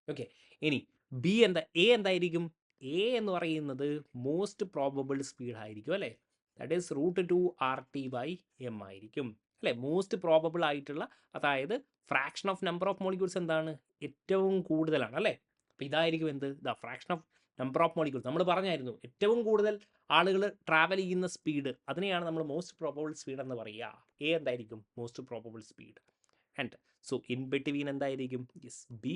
ഓക്കെ, ഇനി ബി എ എന്തായിരിക്കും? എ എന്ന് പറയുന്നത് മോസ്റ്റ് പ്രോബബിൾ സ്പീഡ് ആയിരിക്കും അല്ലേ? ദാറ്റ് ഈസ് √2RT/m ആയിരിക്കും അല്ലേ? മോസ്റ്റ് പ്രോബബിൾ ആയിട്ടുള്ള, അതായത് fraction of number of molecules എന്താണ്? ഏറ്റവും കൂടുതലാണ് അല്ലേ? അപ്പോൾ ഇതായിരിക്കും എന്ത്? The fraction of number of molecules. നമ്മൾ പറഞ്ഞായിരുന്നു ഏറ്റവും കൂടുതൽ ആളുകൾ ട്രാവൽ ചെയ്യുന്ന സ്പീഡ്, അതിനെയാണ് നമ്മൾ മോസ്റ്റ് പ്രോബബിൾ സ്പീഡ് എന്ന് പറയുക. എ എന്തായിരിക്കും? Most probable speed. And so in between എന്തായിരിക്കും? യെസ്, ബി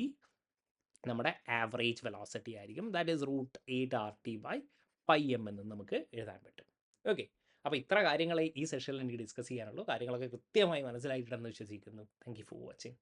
നമ്മുടെ ആവറേജ് വെലോസിറ്റി ആയിരിക്കും. ദാറ്റ് ഈസ് √8RT/m എന്ന് നമുക്ക് എഴുതാൻ പറ്റും. ഓക്കെ, അപ്പോൾ ഇത്ര കാര്യങ്ങളെ ഈ സെഷനിൽ എനിക്ക് ഡിസ്കസ് ചെയ്യാനുള്ളൂ. കാര്യങ്ങളൊക്കെ കൃത്യമായി മനസ്സിലായിട്ടുണ്ടെന്ന് വിശ്വസിക്കുന്നു. Thank you for watching.